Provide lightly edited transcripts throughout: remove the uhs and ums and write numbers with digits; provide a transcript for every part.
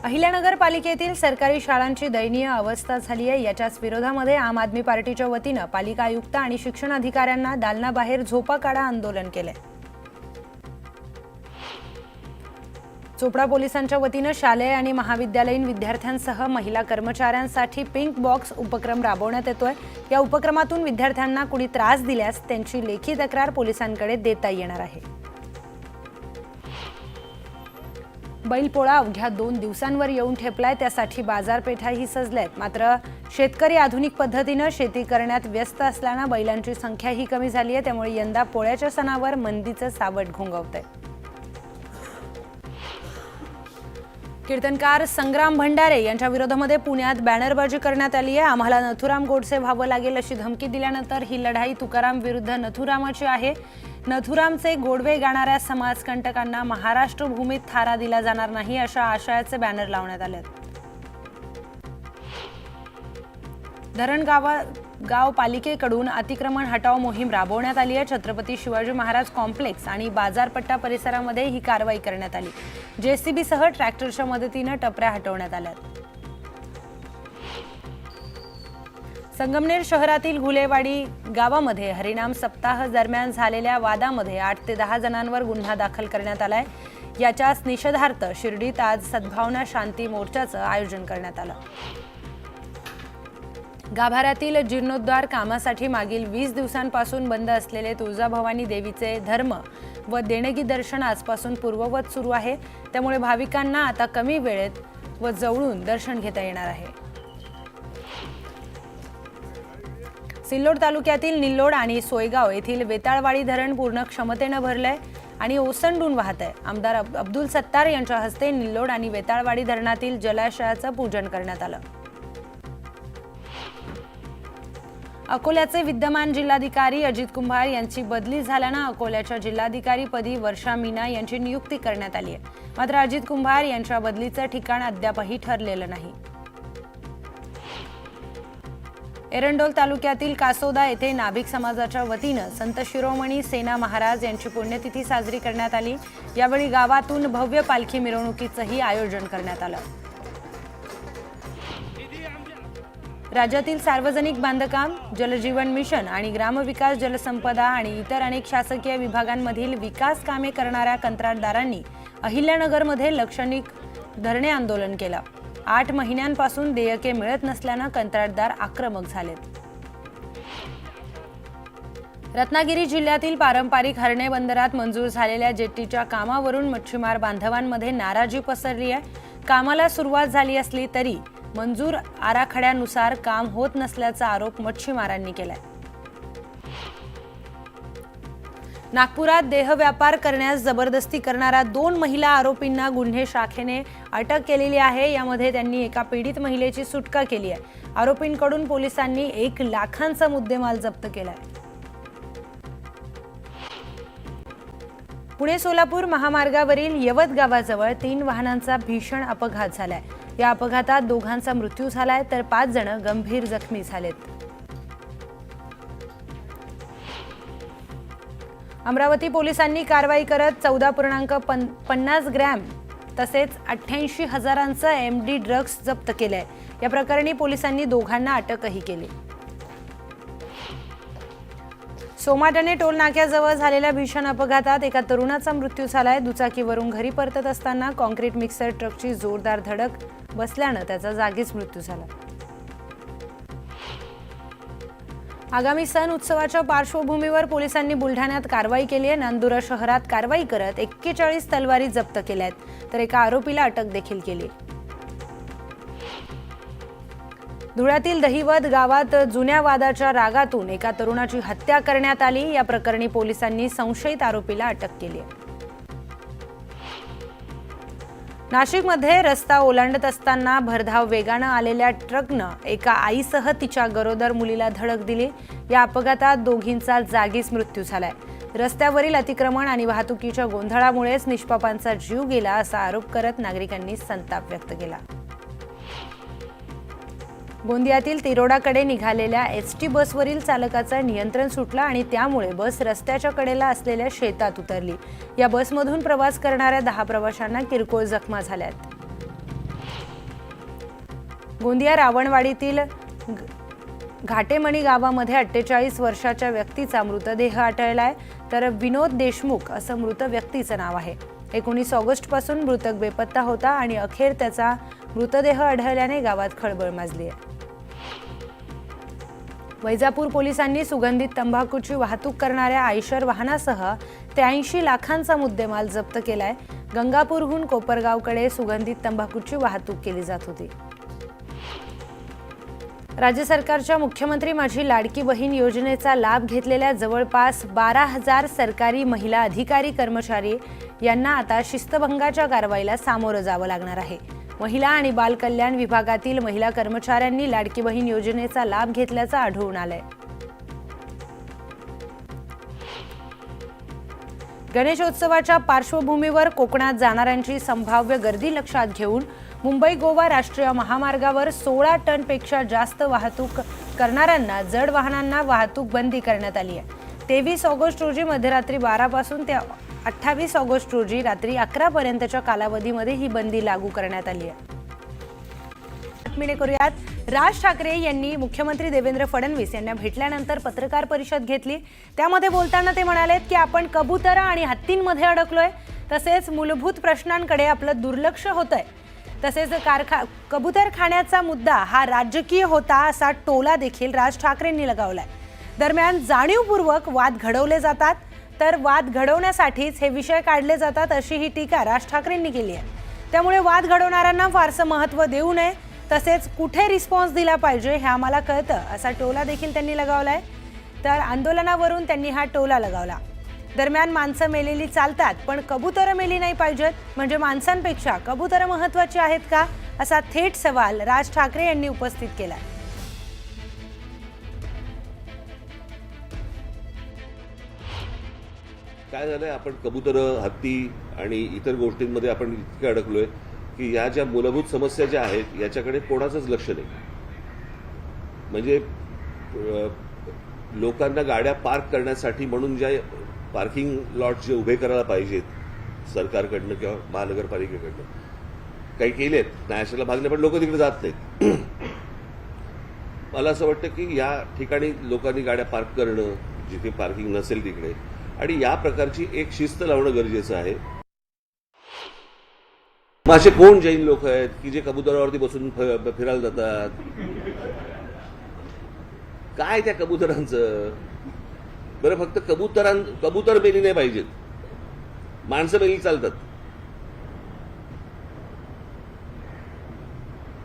अहिल्यानगर पालिकेतील सरकारी शाळांची दयनीय अवस्था झाली आहे। याच्याच विरोधामध्ये आम आदमी पार्टीच्या वतीने पालिका आयुक्त आणि शिक्षण अधिकाऱ्यांना दालनाबाहेर झोपा काढा आंदोलन केले। चोपडा पोलिसांच्या वतीने शालेय आणि महाविद्यालयीन विद्यार्थ्यांसह महिला कर्मचाऱ्यांसाठी पिंक बॉक्स उपक्रम राबवण्यात येतोय। या उपक्रमातून विद्यार्थ्यांना कुणी त्रास दिल्यास त्यांची लेखी तक्रार पोलिसांकडे देता येणार आहे। बैलपोळा अवघ्या 2 दिवसांवर येऊन ठेपलाय, त्यासाठी बाजारपेठाही सजल्यात। मात्र शेतकरी आधुनिक पद्धतीने शेती करण्यात व्यस्त असल्याने बैलांची संख्याही कमी झाली आहे। त्यामुळे यंदा पोळ्याच्या सणावर मंदीचं सावट घोंघवतंय। कीर्तनकार संग्राम भंडारे यांच्या विरोधामध्ये पुण्यात बॅनरबाजी करण्यात आली आहे। आम्हाला नथुराम गोडसे व्हावं लागेल अशी धमकी दिल्यानंतर ही लढाई तुकाराम विरुद्ध नथुरामाची आहे। नथुरामचे गोडवे गाणाऱ्या समाजकंटकांना महाराष्ट्र भूमीत थारा दिला जाणार नाही अशा आशयाचे बॅनर लावण्यात आले। धरण गाव पालिकेकडून अतिक्रमण हटाव मोहीम राबवण्यात आली आहे। छत्रपती शिवाजी महाराज कॉम्प्लेक्स आणि बाजारपट्टा परिसरामध्ये ही कारवाई करण्यात आली। जेसीबी सह ट्रॅक्टरच्या मदतीने टपऱ्या हटवण्यात आल्या। संगमनेर शहरातील घुलेवाडी गावामध्ये हरिनाम सप्ताह दरम्यान झालेल्या वादामध्ये 8 ते 10 जणांवर गुन्हा दाखल करण्यात आलाय। याच्याच निषेधार्थ शिर्डीत आज सद्भावना शांती मोर्चाचं आयोजन करण्यात आलं। गाभाऱ्यातील जीर्णोद्धार कामासाठी मागील 20 दिवसांपासून बंद असलेले तुळजाभवानी देवीचे धर्म व देणगी दर्शन आजपासून पूर्ववत सुरू आहे। त्यामुळे भाविकांना आता कमी वेळेत व जवळून दर्शन घेता येणार आहे। सिल्लोड तालुक्यातील निल्लोड आणि सोयगाव येथील वेताळवाडी धरण पूर्ण क्षमतेने भरलंय आणि ओसंडून वाहत आहे। आमदार अब्दुल सत्तार यांच्या हस्ते निल्लोड आणि वेताळवाडी धरणातील जलाशयाचं पूजन करण्यात आलं। अकोल्याचे विद्यमान जिल्हाधिकारी अजित कुंभार यांची बदली झाल्याने अकोल्याच्या जिल्हाधिकारीपदी वर्षा मीना यांची नियुक्ती करण्यात आली आहे। मात्र अजित कुंभार यांच्या बदलीचं ठिकाण अद्यापही ठरलेलं नाही। एरंडोल तालुक्यातील कासोदा येथे नाभिक समाजाच्या वतीने संत शिरोमणी सेना महाराज यांची पुण्यतिथी साजरी करण्यात आली। यावेळी गावातून भव्य पालखी मिरवणुकीचंही आयोजन करण्यात आलं। राज्यातील सार्वजनिक बांधकाम, जलजीवन मिशन आणि ग्रामविकास, जलसंपदा आणि इतर अनेक शासकीय विभागांमधील विकास कामे करणाऱ्या कंत्राटदारांनी अहिल्यानगरमध्ये लाक्षणिक धरणे आंदोलन केलं। 8 महिन्यांपासून देयके मिळत नसल्याने कंत्राटदार आक्रमक झालेत। रत्नागिरी जिल्ह्यातील पारंपरिक हर्णे बंदरात मंजूर झालेल्या जेट्टीच्या कामावरून मच्छीमार बांधवांमध्ये नाराजी पसरली आहे। कामाला सुरुवात झाली असली तरी मंजूर आराखड्यानुसार काम होत नसल्याचा आरोप मच्छीमारांनी केलाय। नागपुरात देहव्यापार करण्यास जबरदस्ती करणाऱ्या 2 महिला आरोपींना गुन्हे शाखेने अटक केलेली आहे। यामध्ये त्यांनी एका पीडित महिलेची सुटका केली आहे। आरोपींकडून पोलिसांनी 1 लाखांचा मुद्देमाल जप्त केलाय। पुणे सोलापूर महामार्गावरील यवत गावाजवळ 3 वाहनांचा भीषण अपघात झालाय। या अपघातात 2घांचा मृत्यू झालाय तर 5 जण गंभीर जखमी झालेत। अमरावती पोलिसांनी कारवाई करत 14.50 ग्रॅम तसेच 88 हजारांचं एमडी ड्रग्ज जप्त केलंय। या प्रकरणी पोलिसांनी 2घांना अटकही केली। सोमाटणे टोल नाक्याजवळ झालेल्या भीषण अपघातात एका तरुणाचा मृत्यू झालाय। दुचाकीवरून घरी परतत असताना कॉन्क्रीट मिक्सर ट्रकची जोरदार धडक बसल्याने त्याचा जागीच मृत्यू झाला। आगामी सण उत्सवाच्या पार्श्वभूमीवर पोलिसांनी बुलढाण्यात कारवाई केली आहे। नांदुरा शहरात कारवाई करत 41 तलवारी जप्त केल्या आहेत तर एका आरोपीला अटक देखील केली। धुळ्यातील दहिवद गावात जुन्या वादाच्या रागातून एका तरुणाची हत्या करण्यात आली। या प्रकरणी पोलिसांनी संशयित आरोपीला अटक केली आहे। नाशिकमध्ये रस्ता ओलांडत असताना भरधाव वेगाने आलेल्या ट्रकनं एका आईसह तिच्या गरोदर मुलीला धडक दिली। या अपघातात 2घींचा जागीच मृत्यू झालाय। रस्त्यावरील अतिक्रमण आणि वाहतुकीच्या गोंधळामुळेच निष्पापांचा जीव गेला असा आरोप करत नागरिकांनी संताप व्यक्त केला। गोंदियातील तिरोडाकडे निघालेल्या एसटी बसवरील चालकाचं नियंत्रण सुटलं आणि त्यामुळे बस रस्त्याच्या कडेला असलेल्या शेतात उतरली। या बसमधून प्रवास करणाऱ्या 10 प्रवाशांना किरकोळ जखमा झाल्यात। गोंदिया रावणवाडीतील घाटेमणी गावामध्ये 48 वर्षाच्या व्यक्तीचा मृतदेह आढळलाय, तर विनोद देशमुख असं मृत व्यक्तीचं नाव आहे. 19 ऑगस्टपासून मृतक बेपत्ता होता आणि अखेर त्याचा मृतदेह आढळल्याने गावात खळबळ माजली आहे. वैजापूर पोलिसांनी सुगंधित तंबाखूची वाहतूक करणाऱ्या आयशर वाहनासह 83 लाखांचा मुद्देमाल जप्त केलाय. गंगापूरहून कोपरगावकडे सुगंधित तंबाखूची वाहतूक केली जात होती. राज्य सरकारच्या मुख्यमंत्री माझी लाडकी बहीण योजनेचा लाभ घेतलेल्या जवळपास 12,000 सरकारी महिला अधिकारी कर्मचारी यांना आता शिस्तभंगाच्या कारवाईला सामोरं जावं लागणार आहे. महिला आणि बाल कल्याण विभागातील महिला कर्मचाऱ्यांनी लाडकी बहीण योजनेचा लाभ घेतल्याचं आढळून आलंय. गणेशोत्सवाच्या पार्श्वभूमीवर कोकणात जाणाऱ्यांची संभाव्य गर्दी लक्षात घेऊन मुंबई गोवा राष्ट्रीय महामार्गावर 16 टनपेक्षा जास्त वाहतूक करणाऱ्यांना जड वाहनांना वाहतूक बंदी करण्यात आली आहे. 23 ऑगस्ट रोजी मध्यरात्री 12 पासून ते 28 ऑगस्ट रोजी रात्री 11 पर्यंतच्या कालावधीमध्ये ही बंदी लागू करण्यात आली आहे. करूयात. राज ठाकरे यांनी मुख्यमंत्री देवेंद्र फडणवीस यांना भेटल्यानंतर पत्रकार परिषद घेतली. त्यामध्ये बोलताना ते म्हणालेत की आपण कबूतर आणि हत्तींमध्ये अडकलोय, तसेच मूलभूत प्रश्नांकडे आपलं दुर्लक्ष होतंय. तसेच कबूतर खाण्याचा मुद्दा हा राजकीय होता असा टोला देखील राज ठाकरेंनी लगावलाय. दरम्यान जाणीवपूर्वक वाद घडवले जातात, तर वाद घडवण्यासाठीच हे विषय काढले जातात अशी ही टीका राज ठाकरेंनी केली आहे. त्यामुळे वाद घडवणाऱ्यांना फारसं महत्त्व देऊ नये, तसेच कुठे रिस्पॉन्स दिला पाहिजे हे आम्हाला कळतं असा टोला देखील त्यांनी लगावलाय. तर आंदोलनावरून त्यांनी हा टोला लगावला. दरम्यान माणसं मेलेली चालतात, पण कबुतरं मेली नाही पाहिजेत, म्हणजे माणसांपेक्षा कबुतरं महत्त्वाची आहेत का, असा थेट सवाल राज ठाकरे यांनी उपस्थित केला. काय झालंय, आपण कबुतरं, हत्ती आणि इतर गोष्टींमध्ये आपण इतके अडकलोय की या ज्या मूलभूत समस्या ज्या आहेत याच्याकडे कोणाचंच लक्ष नाही. म्हणजे लोकांना गाड्या पार्क करण्यासाठी म्हणून ज्या पार्किंग लॉट जे उभे करायला पाहिजेत सरकारकडनं किंवा महानगरपालिकेकडनं, काही केलेत, नॅशनलला भागले, पण लोक तिकडे जात नाहीत. मला असं वाटतं की या ठिकाणी लोकांनी गाड्या पार्क करणं, जिथे पार्किंग नसेल तिकडे, आणि या प्रकारची एक शिस्त लावणं गरजेचं आहे. मग असे कोण जैन लोक आहेत की जे कबुतरावरती बसून फिरायला जातात? काय त्या कबुतरांचं? बरं, फक्त कबूतर मेली नाही पाहिजेत, माणसं मेली चालतात.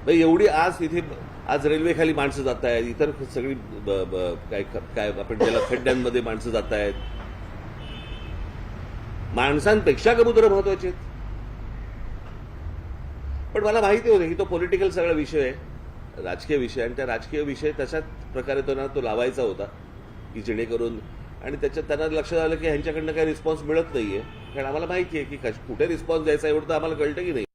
एवढी आज तिथे आज रेल्वे खाली माणसं जात आहेत, इतर सगळी काय आपण ज्याला खड्ड्यांमध्ये माणसं जात आहेत. माणसांपेक्षा कबुतरं महत्वाची आहेत. पण मला माहिती होतं की तो पॉलिटिकल सगळा विषय आहे, राजकीय विषय, आणि त्या राजकीय विषय तशाच प्रकारे तो लावायचा होता की जेणेकरून, आणि त्याच्यात त्यांना लक्षात आलं की ह्यांच्याकडनं काही रिस्पॉन्स मिळत नाहीये. कारण आम्हाला माहिती आहे की कुठे रिस्पॉन्स द्यायचा एवढं तर आम्हाला कळतं की नाही.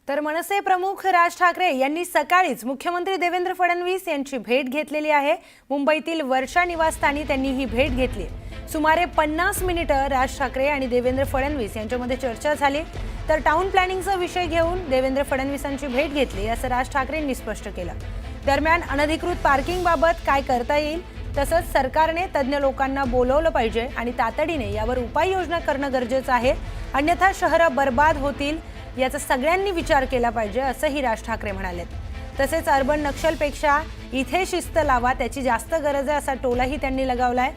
तर मनसे प्रमुख राज ठाकरे यांनी सकाळीच मुख्यमंत्री देवेंद्र फडणवीस यांची भेट घेतलेली आहे. मुंबईतील वर्षा निवासस्थानी त्यांनी ही भेट घेतली. सुमारे 50 मिनिटं राज ठाकरे आणि देवेंद्र फडणवीस यांच्यामध्ये चर्चा झाली. तर टाउन प्लॅनिंगचा विषय घेऊन देवेंद्र फडणवीसांची भेट घेतली असं राज ठाकरेंनी स्पष्ट केलं. दरम्यान अनधिकृत पार्किंगबाबत काय करता येईल, तसंच सरकारने तज्ज्ञ लोकांना बोलवलं पाहिजे आणि तातडीने यावर उपाययोजना करणं गरजेचं आहे, अन्यथा शहरं बर्बाद होतील याचा सगळ्यांनी विचार केला पाहिजे असंही राज ठाकरे म्हणालेत. तसेच अर्बन नक्षलपेक्षा इथे शिस्त लावा त्याची जास्त गरज आहे असा टोलाही त्यांनी लगावलाय.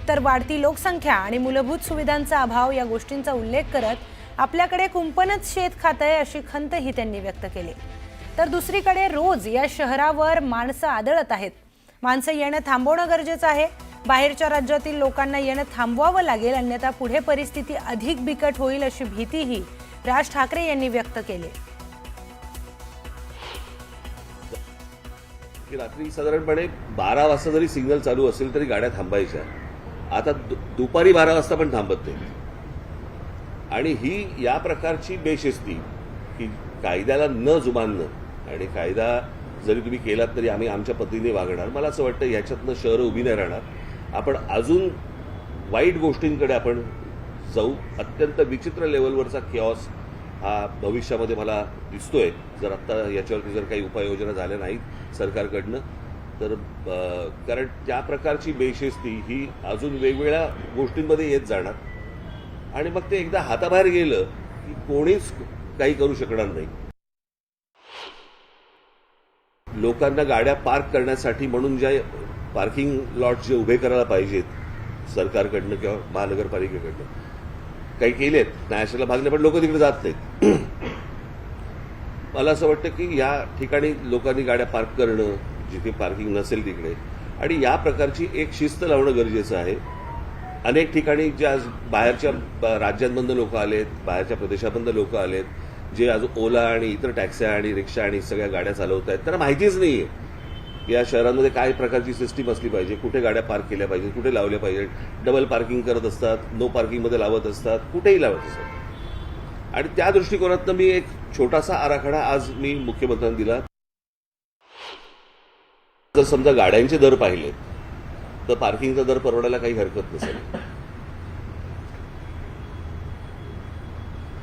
तर वाढती लोकसंख्या आणि मूलभूत सुविधांचा अभाव या गोष्टींचा उल्लेख करत आपल्याकडे कुंपणच शेत खातंय अशी खंतही त्यांनी व्यक्त केली. तर दुसरीकडे रोज या शहरावर माणसं आदळत आहेत. माणसं येणं थांबवणं गरजेचं आहे. बाहेरच्या राज्यातील लोकांना येणं थांबवावं लागेल, अन्यथा पुढे परिस्थिती अधिक बिकट होईल अशी भीतीही राज ठाकरे यांनी व्यक्त केली. रात्री साधारणपणे 12 वाजता जरी सिग्नल चालू असेल तरी गाड्या थांबायच्या. आता दुपारी 12 वाजता पण थांबत नाही. आणि ही या प्रकारची बेशिस्ती की कायद्याला न जुमानणं, आणि कायदा जरी तुम्ही केलात तरी आम्ही आमच्या पद्धतीने वागणार, मला असं वाटतं ह्याच्यातनं शहरं उभी नाही राहणार. आपण अजून वाईट गोष्टींकडे आपण जाऊ. अत्यंत विचित्र लेवलवरचा किऑस हा भविष्यामध्ये मला दिसतोय. जर आत्ता याच्यावरती जर काही उपाययोजना झाल्या नाहीत सरकारकडनं तर कारण त्या प्रकारची बेशिस्ती ही अजून वेगवेगळ्या गोष्टींमध्ये येत जाणार आणि मग ते एकदा हाताबाहेर गेलं की कोणीच काही करू शकणार नाही. लोकांना गाड्या पार्क करण्यासाठी म्हणून ज्या पार्किंग लॉट जे उभे करायला पाहिजेत सरकारकडनं किंवा महानगरपालिकेकडनं काही केलेत. नॅशनलला भागले पण लोक तिकडे जात नाहीत. मला असं वाटतं की या ठिकाणी लोकांनी गाड्या पार्क करणं जिथे पार्किंग नसेल तिकडे आणि या प्रकारची एक शिस्त लावणं गरजेचं आहे. अनेक ठिकाणी ज्या बाहेरच्या राज्यांमधनं लोक आलेत, बाहेरच्या प्रदेशामधनं लोक आलेत, जे आज ओला आणि इतर टॅक्स्या आणि रिक्षा आणि सगळ्या गाड्या चालवत आहेत त्यांना माहितीच नाहीये या शहरांमध्ये काय प्रकारची सिस्टीम असली पाहिजे, कुठे गाड्या पार्क केल्या पाहिजेत, कुठे लावल्या पाहिजेत. डबल पार्किंग करत असतात, नो पार्किंगमध्ये लावत असतात, कुठेही लावत असतात. आणि त्या दृष्टिकोनातनं मी एक छोटासा आराखडा आज मी मुख्यमंत्र्यांना दिला. जर समजा गाड्यांचे दर पाहिले तर पार्किंगचा दर परवडायला काही हरकत नसेल.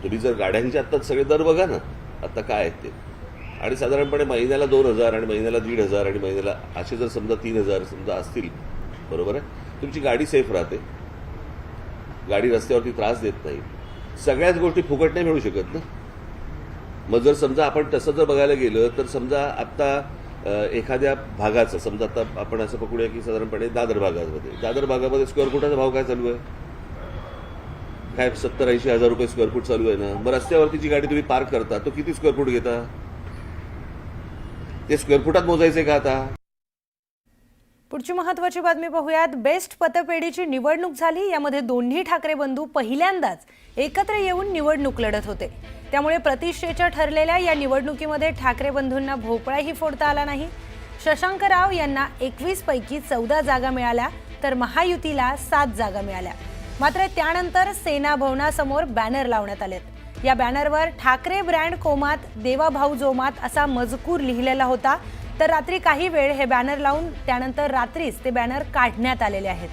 तुम्ही जर गाड्यांचे आत्ता सगळे दर बघा ना आता काय आहेत ते, आणि साधारणपणे महिन्याला 2,000 आणि महिन्याला 1,500 आणि महिन्याला असे जर समजा 3,000 समजा असतील, बरोबर आहे, तुमची गाडी सेफ राहते, गाडी रस्त्यावरती त्रास देत नाही. सगळ्याच गोष्टी फुकट नाही मिळू शकत ना. मग जर समजा आपण तसं जर बघायला गेलं तर समजा आत्ता एखाद्या भागाचं समजा आता आपण असं पकडूया की साधारणपणे दादर भागामध्ये स्क्वेअर फुटाचा भाव काय चालू आहे, काय 70-80 हजार रुपये स्क्वेअर फूट चालू आहे ना. मग रस्त्यावरती जी गाडी तुम्ही पार्क करता तो किती स्क्वेअर फूट घेता, ते स्क्वेअर फुटात मोजायचे का आता. पुढची महत्त्वाची बातमी पाहूयात. बेस्ट पतपेढीची निवडणूक झाली. यामध्ये दोन्ही ठाकरे बंधू पहिल्यांदाच एकत्र येऊन निवडणूक लढत होते. त्यामुळे प्रतिष्ठेच्या ठरलेल्या या निवडणुकीमध्ये ठाकरे बंधूंना भोपळाही फोडता आला नाही. शशांक राव यांना 21 पैकी 14 जागा मिळाल्या तर महायुतीला 7 जागा मिळाल्या. मात्र त्यानंतर सेना भवनासमोर बॅनर लावण्यात आलेत. या बॅनरवर ठाकरे ब्रँड कोमात देवाभाऊ जोमात असा मजकूर लिहिलेला होता. तर रात्री काही वेळ हे बॅनर लावून त्यानंतर रात्रीच ते बॅनर काढण्यात आलेले आहेत.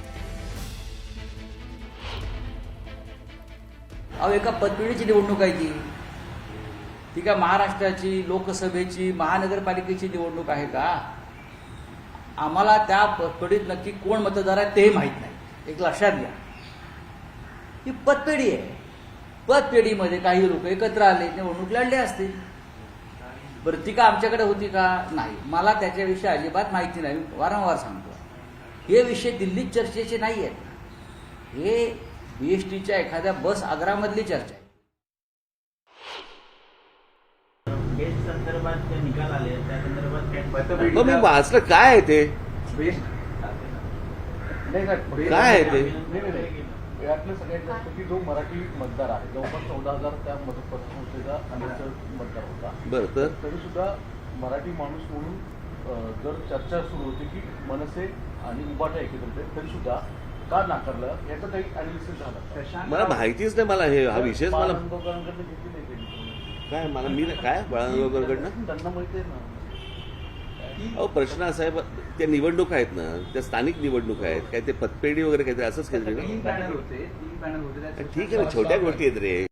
अहो, एका पतपेढीची निवडणूक आहे ती काय महाराष्ट्राची लोकसभेची महानगरपालिकेची निवडणूक आहे का. आम्हाला त्या पतपेढीत नक्की कोण मतदार आहे तेही माहीत नाही. एक लक्षात घ्या, ही पतपेढी आहे. पतपेढीमध्ये काही लोक एकत्र आले, निवडणूक लढले असतील. बरं, ती का आमच्याकडे होती का, नाही. मला त्याच्याविषयी अजिबात माहिती नाही. वारंवार सांगतो, हे विषय दिल्लीत चर्चेचे नाही आहेत. हे बीएसटीच्या एखाद्या बस आग्रामधली चर्चा आहे. बेस्ट संदर्भात जे निकाल आले त्या संदर्भात मग मी वाचलं काय आहे ते, काय आहे ते. यातलं सगळ्यात जास्त की जो मराठी मतदार आहे जवळपास 14,000 त्या मतदारसंस्थेचा अनेक मतदार होता. बरं, तर तरी सुद्धा मराठी माणूस म्हणून जर चर्चा सुरू होती की मनसे आणि उबाटा एकत्रित आहेत, तरी सुद्धा का नाकारलं याचं काही अनालिसिस झालं. मला माहितीच नाही. मला हा विषयच मला बाळानंदकरांकडनं घेतली नाही त्यांनी. काय मला मी काय बाळानंदकरांकडनं त्यांना माहिती आहे ना. अहो, प्रश्न असा आहे, त्या निवडणूक आहेत ना, त्या स्थानिक निवडणूक आहेत, काय ते पतपेढी वगैरे काहीतरी असंच काहीतरी ना. तीन पॅनल होते. ठीक आहे ना, छोट्या गोष्टी आहेत रे.